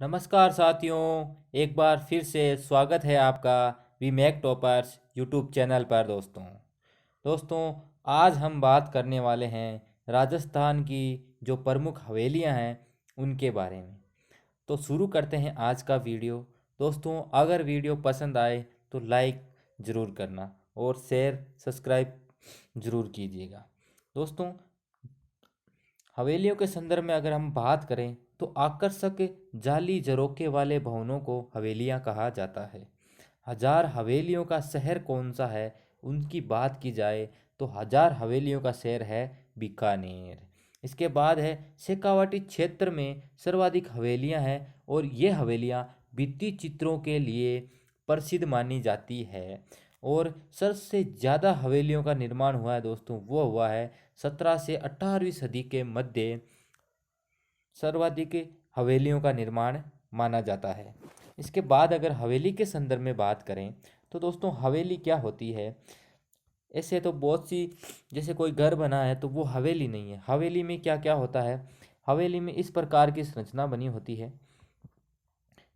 नमस्कार साथियों, एक बार फिर से स्वागत है आपका we make toppers YouTube channel पर। दोस्तों आज हम बात करने वाले हैं राजस्थान की जो प्रमुख हवेलियां हैं उनके बारे में। तो शुरू करते हैं आज का वीडियो। दोस्तों अगर वीडियो पसंद आए तो लाइक ज़रूर करना और शेयर सब्सक्राइब ज़रूर कीजिएगा। दोस्तों हवेलियों के संदर्भ में अगर हम बात करें तो आकर्षक जाली झरोखे वाले भवनों को हवेलियां कहा जाता है। हजार हवेलियों का शहर कौन सा है उनकी बात की जाए तो हजार हवेलियों का शहर है बीकानेर। इसके बाद है शेखावाटी क्षेत्र में सर्वाधिक हवेलियां हैं और ये हवेलियां भित्ति चित्रों के लिए प्रसिद्ध मानी जाती है। और सबसे ज़्यादा हवेलियों का निर्माण हुआ है दोस्तों, वो हुआ है 17 से 18वीं सदी के मध्य सर्वाधिक हवेलियों का निर्माण माना जाता है। इसके बाद अगर हवेली के संदर्भ में बात करें तो दोस्तों हवेली क्या होती है। ऐसे तो बहुत सी, जैसे कोई घर बना है तो वो हवेली नहीं है। हवेली में क्या क्या होता है, हवेली में इस प्रकार की संरचना बनी होती है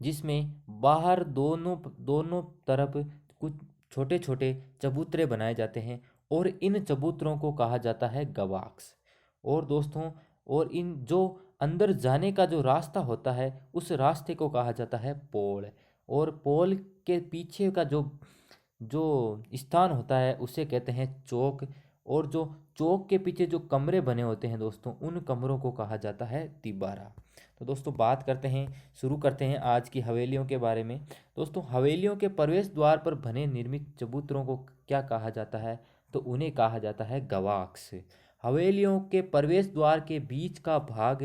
जिसमें बाहर दोनों दोनों तरफ कुछ छोटे छोटे चबूतरे बनाए जाते हैं और इन चबूतरों को कहा जाता है गवाक्स। और दोस्तों और इन जो अंदर जाने का जो रास्ता होता है उस रास्ते को कहा जाता है पोल। और पोल के पीछे का जो जो स्थान होता है उसे कहते हैं चौक। और जो चौक के पीछे जो कमरे बने होते हैं दोस्तों उन कमरों को कहा जाता है तिबारा। तो दोस्तों बात करते हैं, शुरू करते हैं आज की हवेलियों के बारे में। दोस्तों हवेलियों के प्रवेश द्वार पर बने निर्मित चबूतरों को क्या कहा जाता है, तो उन्हें कहा जाता है गवाक्स। हवेलियों के प्रवेश द्वार के बीच का भाग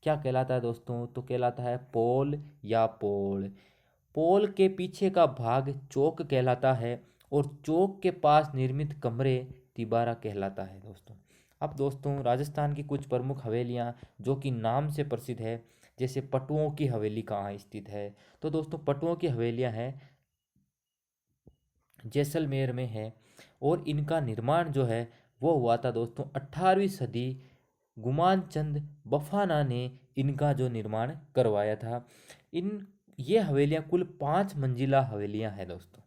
क्या कहलाता है दोस्तों, तो कहलाता है पोल या पोल। पोल के पीछे का भाग चौक कहलाता है और चौक के पास निर्मित कमरे तिबारा कहलाता है दोस्तों। अब दोस्तों राजस्थान की कुछ प्रमुख हवेलियां जो कि नाम से प्रसिद्ध है, जैसे पटुओं की हवेली कहाँ स्थित है, तो दोस्तों पटुओं की हवेलियां हैं जैसलमेर में है। और इनका निर्माण जो है वो हुआ था दोस्तों 18वीं सदी। गुमान चंद बफाना ने इनका जो निर्माण करवाया था। इन ये हवेलियां कुल 5 मंजिला हवेलियां हैं दोस्तों।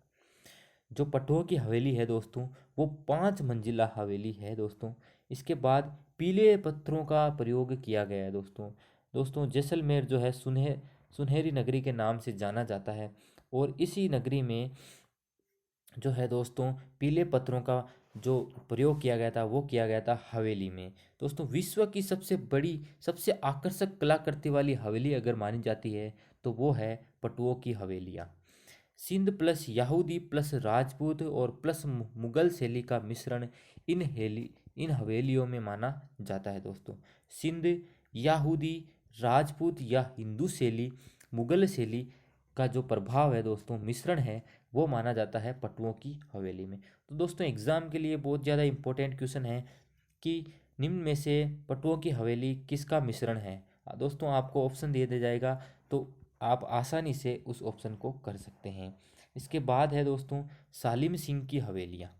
जो पटुओं की हवेली है दोस्तों वो 5 मंजिला हवेली है दोस्तों। इसके बाद पीले पत्थरों का प्रयोग किया गया है दोस्तों। दोस्तों जैसलमेर जो है सुनहरी नगरी के नाम से जाना जाता है। और इसी नगरी में जो है दोस्तों पीले पत्थरों का जो प्रयोग किया गया था वो किया गया था हवेली में। दोस्तों विश्व की सबसे बड़ी सबसे आकर्षक कलाकृति वाली हवेली अगर मानी जाती है तो वो है पटुओं की हवेलियाँ। सिंध प्लस यहूदी प्लस राजपूत और प्लस मुगल शैली का मिश्रण इन हवेलियों में माना जाता है दोस्तों। सिंध, यहूदी, राजपूत या हिंदू शैली, मुगल शैली का जो प्रभाव है दोस्तों, मिश्रण है, वो माना जाता है पटुओं की हवेली में। तो दोस्तों एग्जाम के लिए बहुत ज़्यादा इंपॉर्टेंट क्वेश्चन है कि निम्न में से पटुओं की हवेली किसका मिश्रण है। दोस्तों आपको ऑप्शन दे दिया जाएगा तो आप आसानी से उस ऑप्शन को कर सकते हैं। इसके बाद है दोस्तों सालिम सिंह की हवेलियाँ।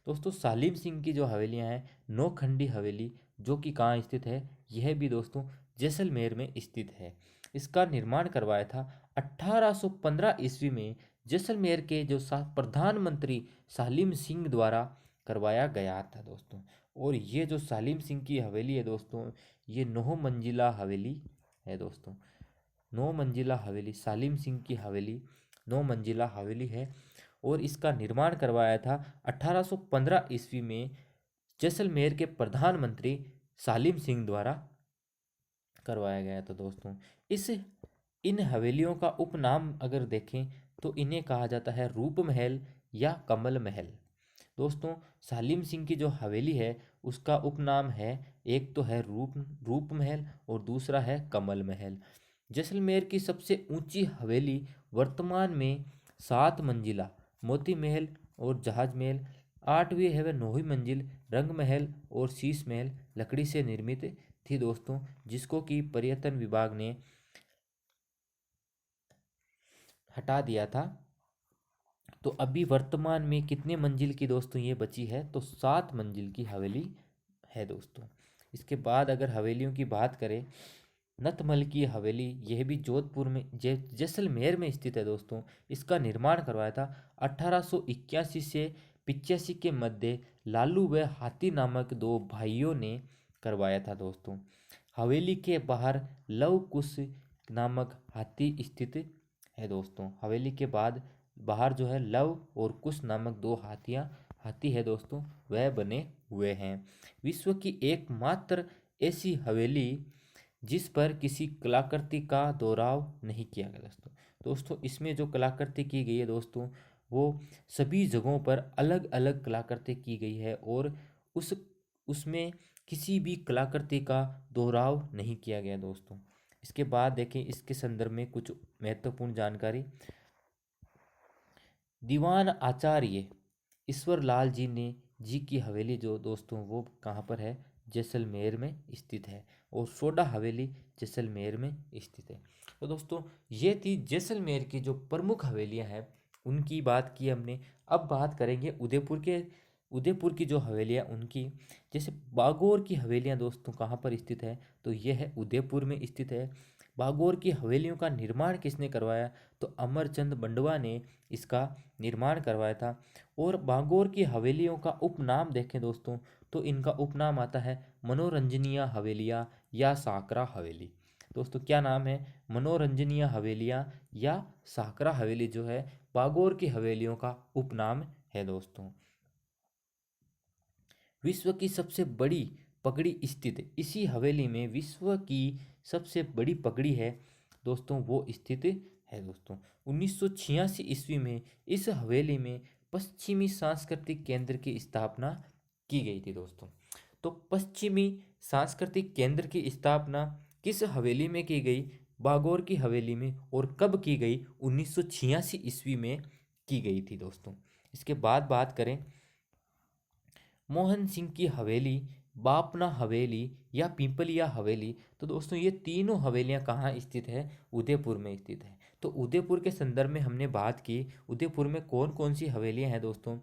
दोस्तों सालिम सिंह की जो हवेलियाँ हैं, नौखंडी हवेली, जो कि कहाँ स्थित है, यह भी दोस्तों जैसलमेर में स्थित है। इसका निर्माण करवाया था 1815 ईस्वी में जैसलमेर के जो प्रधानमंत्री सालिम सिंह द्वारा करवाया गया था दोस्तों। और ये जो सालिम सिंह की हवेली है दोस्तों, ये 9 मंजिला हवेली है दोस्तों। 9 मंजिला हवेली, सालिम सिंह की हवेली 9 मंजिला हवेली है। और इसका निर्माण करवाया था 1815 ईस्वी में जैसलमेर के प्रधानमंत्री सालिम सिंह द्वारा करवाया गया था दोस्तों। इस इन हवेलियों का उपनाम अगर देखें तो इन्हें कहा जाता है रूप महल या कमल महल। दोस्तों सालिम सिंह की जो हवेली है उसका उपनाम है, एक तो है रूप महल और दूसरा है कमल महल। जैसलमेर की सबसे ऊंची हवेली वर्तमान में 7 मंजिला मोती महल और जहाज महल, 8वीं है वह 9वीं मंजिल रंग महल और शीश महल लकड़ी से निर्मित थी दोस्तों, जिसको कि पर्यटन विभाग ने हटा दिया था। तो अभी वर्तमान में कितने मंजिल की दोस्तों ये बची है, तो 7 मंजिल की हवेली है दोस्तों। इसके बाद अगर हवेलियों की बात करें नतमल की हवेली, यह भी जोधपुर में जैसलमेर में स्थित है दोस्तों। इसका निर्माण करवाया था 1881 से 85 के मध्य लालू व हाथी नामक दो भाइयों ने करवाया था दोस्तों। हवेली के बाहर लव कुश नामक हाथी स्थित है दोस्तों। हवेली के बाद बाहर जो है लव और कुश नामक दो हाथी है दोस्तों, वह बने हुए हैं। विश्व की एकमात्र ऐसी हवेली जिस पर किसी कलाकृति का दोहराव नहीं किया गया दोस्तों। दोस्तों इसमें जो कलाकृति की गई है दोस्तों, वो सभी जगहों पर अलग अलग कलाकृति की गई है और उस उसमें किसी भी कलाकृति का दोहराव नहीं किया गया दोस्तों। इसके बाद देखें इसके संदर्भ में कुछ महत्वपूर्ण जानकारी। दीवान आचार्य ईश्वर लाल जी की हवेली जो दोस्तों वो कहाँ पर है, जैसलमेर में स्थित है। और सोडा हवेली जैसलमेर में स्थित है। तो दोस्तों ये थी जैसलमेर की जो प्रमुख हवेलियां हैं उनकी बात की हमने। अब बात करेंगे उदयपुर की जो हवेलियां उनकी। जैसे बागौर की हवेलियां दोस्तों कहाँ पर स्थित है, तो यह है उदयपुर में स्थित है। बागौर की हवेलियों का निर्माण किसने करवाया, तो अमरचंद बंडवा ने इसका निर्माण करवाया था। और बागौर की हवेलियों का उपनाम देखें दोस्तों, तो इनका उपनाम आता है मनोरंजनीय हवेलियाँ या साकरा हवेली। दोस्तों क्या नाम है, मनोरंजनीय हवेलियाँ या साकरा हवेली जो है बागौर की हवेलियों का उपनाम है दोस्तों। विश्व की सबसे बड़ी पगड़ी स्थित इसी हवेली में, विश्व की सबसे बड़ी पगड़ी है दोस्तों वो स्थित है दोस्तों। 1986 ईस्वी में इस हवेली में पश्चिमी सांस्कृतिक केंद्र की स्थापना की गई थी दोस्तों। तो पश्चिमी सांस्कृतिक केंद्र की स्थापना किस हवेली में की गई, बागौर की हवेली में। और कब की गई, 1986 ईस्वी में की गई थी दोस्तों। इसके बाद बात करें मोहन सिंह की हवेली, बापना हवेली या पिंपलिया हवेली। तो दोस्तों ये तीनों हवेलियां कहाँ स्थित है, उदयपुर में स्थित है। तो उदयपुर के संदर्भ में हमने बात की, उदयपुर में कौन कौन सी हवेलियां हैं दोस्तों,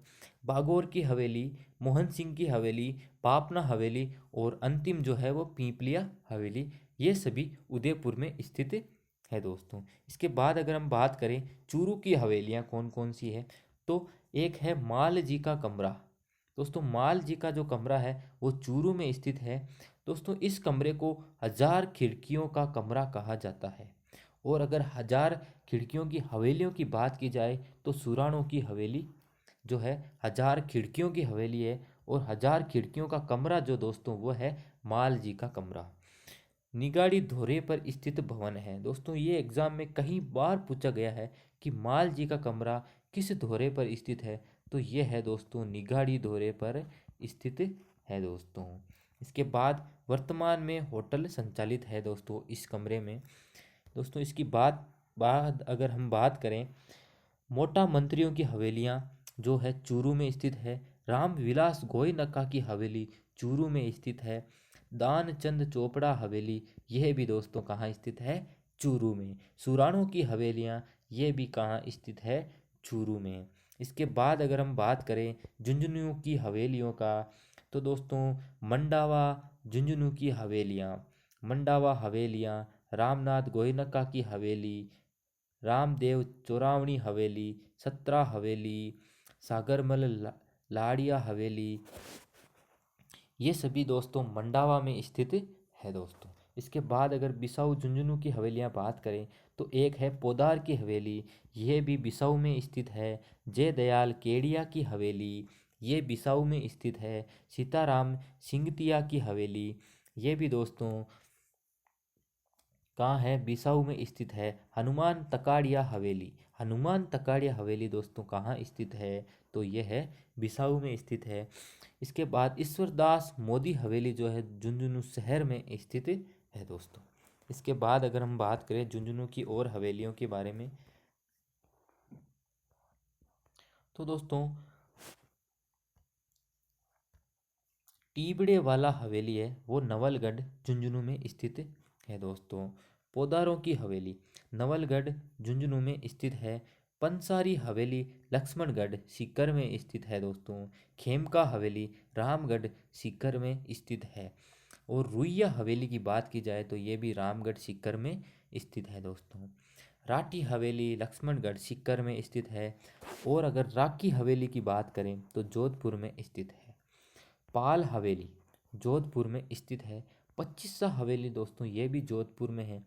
बागौर की हवेली, मोहन सिंह की हवेली, पापना हवेली और अंतिम जो है वो पिंपलिया हवेली। ये सभी उदयपुर में स्थित है दोस्तों। इसके बाद अगर हम बात करें चूरू की हवेलियां कौन कौन सी है, तो एक है माल जी का कमरा। दोस्तों माल जी का जो कमरा है वो चूरू में स्थित है दोस्तों। इस कमरे को 1000 खिड़कियों का कमरा कहा जाता है। और अगर 1000 खिड़कियों की हवेलियों की बात की जाए तो सुराणों की हवेली जो है 1000 खिड़कियों की हवेली है। और 1000 खिड़कियों का कमरा जो दोस्तों वो है माल जी का कमरा। निगाड़ी धोरे पर स्थित भवन है दोस्तों। ये एग्जाम में कई बार पूछा गया है कि माल जी का कमरा किस धोरे पर स्थित है, तो ये है दोस्तों निगाड़ी धोरे पर स्थित है दोस्तों। इसके बाद वर्तमान में होटल संचालित है दोस्तों इस कमरे में। दोस्तों इसकी बाद अगर हम बात करें मोटा मंत्रियों की हवेलियां जो है चूरू में स्थित है। राम विलास गोयनका की हवेली चूरू में स्थित है। दानचंद चोपड़ा हवेली यह भी दोस्तों कहाँ स्थित है, चूरू में। सुराणों की हवेलियाँ ये भी कहाँ स्थित है, चूरू में। इसके बाद अगर हम बात करें झुंझुनू की हवेलियों का, तो दोस्तों मंडावा झुंझुनू की हवेलियाँ, मंडावा हवेलियाँ, रामनाथ गोयनका की हवेली, रामदेव चौरावणी हवेली, सत्रा हवेली, सागरमल लाड़िया हवेली, ये सभी दोस्तों मंडावा में स्थित है दोस्तों। इसके बाद अगर बिसाऊ झुंझुनू की हवेलियां बात करें तो एक है पोदार की हवेली, ये भी बिसाऊ में स्थित है। जय दयाल केडिया की हवेली, ये बिसाऊ में स्थित है। सीताराम सिंगतिया की हवेली, ये भी दोस्तों कहाँ है, बिसाऊ में स्थित है। हनुमान तकाड़िया हवेली, हनुमान तकाड़िया हवेली दोस्तों कहाँ स्थित है, तो यह है बिसाऊ में स्थित है। इसके बाद ईश्वरदास मोदी हवेली जो है झुंझुनू शहर में स्थित है दोस्तों। इसके बाद अगर हम बात करें झुंझुनू की और हवेलियों के बारे में, तो दोस्तों टीबड़े वाला हवेली है वो नवलगढ़ झुंझुनू में स्थित है दोस्तों। पोदारों की हवेली नवलगढ़ झुंझुनू में स्थित है। पंसारी हवेली लक्ष्मणगढ़ सीकर में स्थित है दोस्तों। खेमका हवेली रामगढ़ सीकर में स्थित है। और रुइया हवेली की बात की जाए तो ये भी रामगढ़ सीकर में स्थित है दोस्तों। राठी हवेली लक्ष्मणगढ़ सीकर में स्थित है। और अगर राकी हवेली की बात करें तो जोधपुर में स्थित है। पाल हवेली जोधपुर में स्थित है। पच्चीसा हवेली दोस्तों ये भी जोधपुर में है।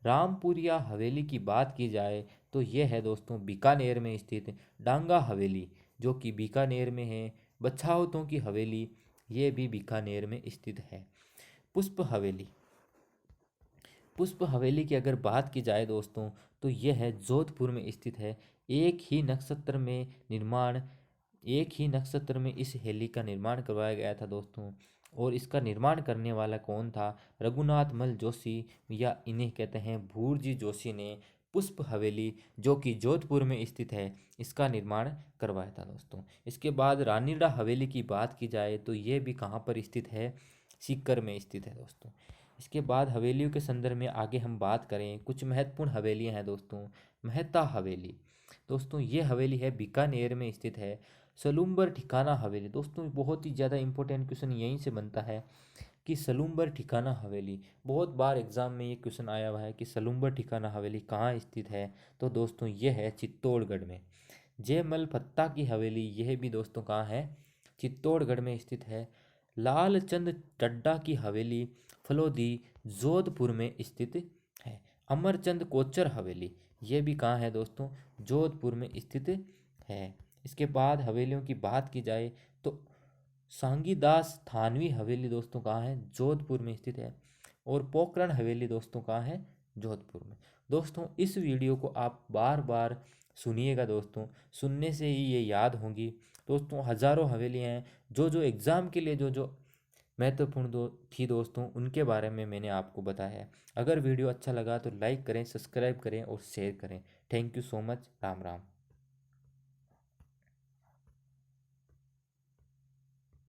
रामपुरिया हवेली की बात की जाए तो ये है दोस्तों बीकानेर में स्थित। डांगा हवेली जो कि बीकानेर में है। बछावतों की हवेली ये भी बीकानेर में स्थित है। पुष्प हवेली पुष्प हवेली की अगर बात की जाए दोस्तों तो यह है जोधपुर में स्थित है। एक ही नक्षत्र में इस हेली का निर्माण करवाया गया था दोस्तों। और इसका निर्माण करने वाला कौन था? रघुनाथ मल जोशी, या इन्हें कहते हैं भूरजी जोशी ने पुष्प हवेली जो कि जोधपुर में स्थित है इसका निर्माण करवाया था दोस्तों। इसके बाद रानीड़ा हवेली की बात की जाए तो ये भी कहाँ पर स्थित है? सीकर में स्थित है दोस्तों। इसके बाद हवेलियों के संदर्भ में आगे हम बात करें, कुछ महत्वपूर्ण हवेलियां हैं दोस्तों। मेहता हवेली दोस्तों ये हवेली है बीकानेर में स्थित है। सलूम्बर ठिकाना हवेली दोस्तों बहुत ही ज़्यादा इंपॉर्टेंट क्वेश्चन यहीं से बनता है कि सलूम्बर ठिकाना हवेली, बहुत बार एग्जाम में ये क्वेश्चन आया हुआ है कि सलूम्बर ठिकाना हवेली कहाँ स्थित है। तो दोस्तों ये है चित्तौड़गढ़ में। जयमल पत्ता की हवेली यह भी दोस्तों कहाँ है? चित्तौड़गढ़ में स्थित है। लालचंद टड्डा की हवेली फलोदी जोधपुर में स्थित है। अमरचंद कोचर हवेली ये भी कहाँ है दोस्तों? जोधपुर में स्थित है। इसके बाद हवेलियों की बात की जाए तो सांगीदास थानवी हवेली दोस्तों कहाँ है? जोधपुर में स्थित है। और पोखरण हवेली दोस्तों कहाँ है? जोधपुर में। दोस्तों इस वीडियो को आप बार बार सुनिएगा दोस्तों, सुनने से ही ये याद होंगी। दोस्तों हज़ारों हवेलियाँ हैं जो जो एग्ज़ाम के लिए जो महत्वपूर्ण थी दोस्तों उनके बारे में मैंने आपको बताया है। अगर वीडियो अच्छा लगा तो लाइक करें, सब्सक्राइब करें और शेयर करें। Thank you so much. Ram Ram.